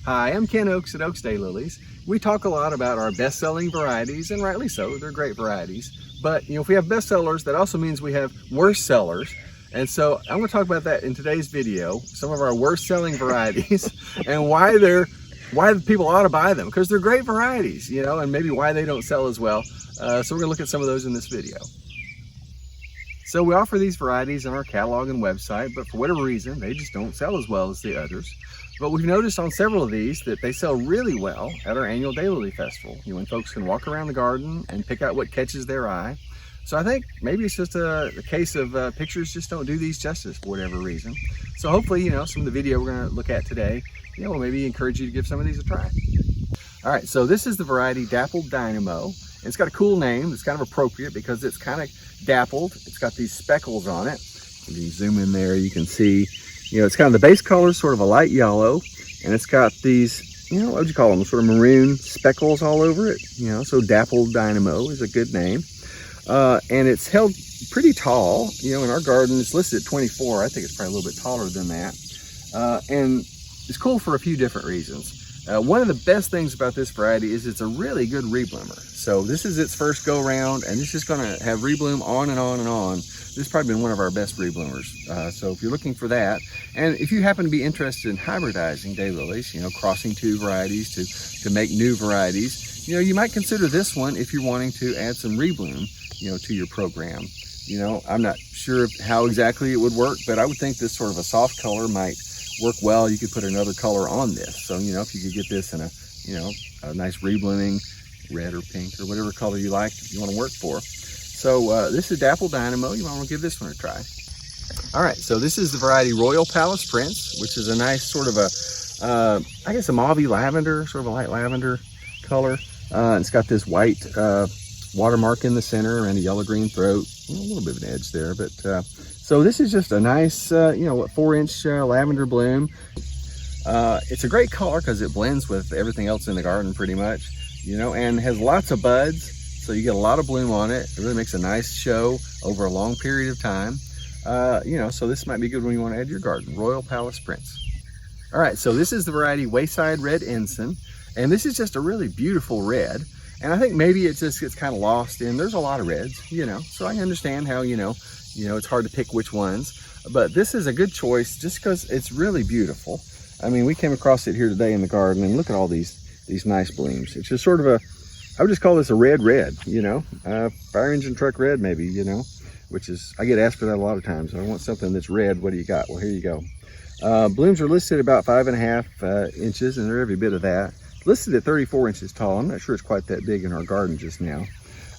Hi, I'm Ken Oaks at Oaks Daylilies. We talk a lot about our best-selling varieties, and rightly so, they're great varieties. But if we have best sellers, that also means we have worst sellers. And so I'm going to talk about that in today's video, some of our worst selling varieties and why people ought to buy them, because they're great varieties, and maybe why they don't sell as well. So we're going to look at some of those in this video. So we offer these varieties on our catalog and website, but for whatever reason, they just don't sell as well as the others. But we've noticed on several of these that they sell really well at our annual Daylily Festival, when folks can walk around the garden and pick out what catches their eye. So I think maybe it's just a case of pictures just don't do these justice for whatever reason. So hopefully, some of the video we're going to look at today, will maybe encourage you to give some of these a try. All right, so this is the variety Dappled Dynamo. It's got a cool name. It's kind of appropriate because it's kind of dappled. It's got these speckles on it. If you zoom in there, you can see, it's kind of the base color is sort of a light yellow, and it's got these, what would you call them, sort of maroon speckles all over it. So Dappled Dynamo is a good name. And it's held pretty tall. In our garden, it's listed at 24. I think it's probably a little bit taller than that. And it's cool for a few different reasons. One of the best things about this variety is it's a really good rebloomer. So this is its first go round, and it's just going to have rebloom on and on and on. This has probably been one of our best rebloomers. So if you're looking for that, and if you happen to be interested in hybridizing daylilies, crossing two varieties to make new varieties, you might consider this one if you're wanting to add some rebloom, to your program. I'm not sure how exactly it would work, but I would think this sort of a soft color might work well. You could put another color on this. So, if you could get this in a nice reblooming red or pink or whatever color you like, you want to work for. So this is Dappled Dynamo. You might want to give this one a try. All right, so this is the variety Royal Palace Prince, which is a nice sort of I guess a mauve lavender, sort of a light lavender color. It's got this white watermark in the center and a yellow-green throat, a little bit of an edge there, but so this is just a nice 4-inch lavender bloom. It's a great color because it blends with everything else in the garden pretty much, and has lots of buds, so you get a lot of bloom on it. It really makes a nice show over a long period of time. So this might be good when you want to add to your garden. Royal Palace Prince. All right, so this is the variety Wayside Red Inen, and this is just a really beautiful red. And I think maybe it just gets kind of lost in, there's a lot of reds, so I understand how, it's hard to pick which ones, but this is a good choice just because it's really beautiful. I mean, we came across it here today in the garden, and look at all these nice blooms. It's just sort of I would just call this a red, fire engine truck red maybe, which is, I get asked for that a lot of times. I want something that's red, what do you got? Well, here you go. Blooms are listed about 5.5 inches, and they're every bit of that. Listed at 34 inches tall. I'm not sure it's quite that big in our garden just now.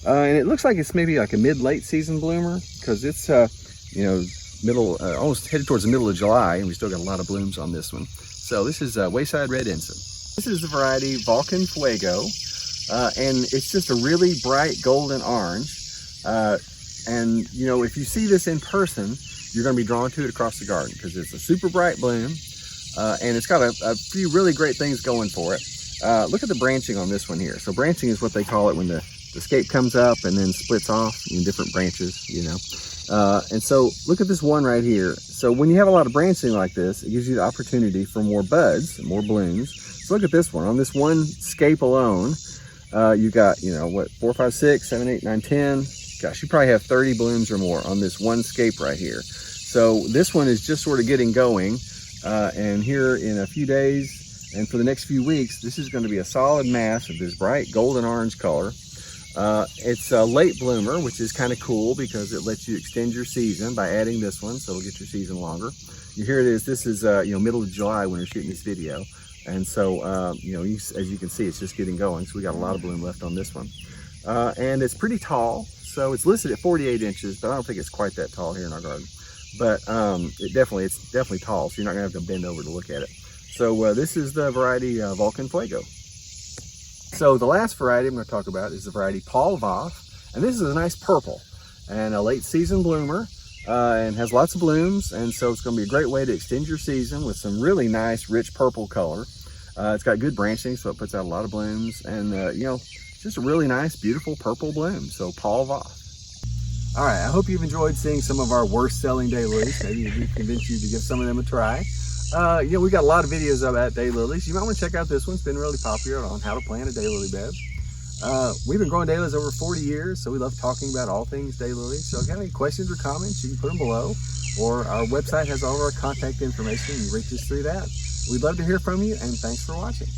And it looks like it's maybe like a mid-late season bloomer because it's, middle, almost headed towards the middle of July, and we still got a lot of blooms on this one. So this is Wayside Red Inen. This is the variety Vulcan Fuego, and it's just a really bright golden orange. And, if you see this in person, you're going to be drawn to it across the garden because it's a super bright bloom, and it's got a few really great things going for it. Look at the branching on this one here. So branching is what they call it when the scape comes up and then splits off in different branches, and so look at this one right here. So when you have a lot of branching like this, it gives you the opportunity for more buds, more blooms. So look at this one. On this one scape alone, you got, 4, 5, 6, 7, 8, 9, 10. Gosh, you probably have 30 blooms or more on this one scape right here. So this one is just sort of getting going. And here in a few days, and for the next few weeks, this is going to be a solid mass of this bright golden orange color. It's a late bloomer, which is kind of cool because it lets you extend your season by adding this one, so it'll get your season longer. Here it is. This is middle of July when we're shooting this video, and so as you can see, it's just getting going. So we got a lot of bloom left on this one, and it's pretty tall. So it's listed at 48 inches, but I don't think it's quite that tall here in our garden. But it's definitely tall, so you're not gonna have to bend over to look at it. So this is the variety Vulcan Fuego. So the last variety I'm going to talk about is the variety Pulv, and this is a nice purple and a late season bloomer, and has lots of blooms, and so it's going to be a great way to extend your season with some really nice rich purple color. It's got good branching, so it puts out a lot of blooms, and just a really nice beautiful purple bloom. So Pulv. All right, I hope you've enjoyed seeing some of our worst selling daylilies. Maybe we've convinced you to give some of them a try. Yeah, we got a lot of videos about daylilies. You might want to check out this one. It's been really popular on how to plant a daylily bed. We've been growing daylilies over 40 years, so we love talking about all things daylilies. So if you have any questions or comments, you can put them below, or our website has all of our contact information. You reach us through that. We'd love to hear from you, and thanks for watching.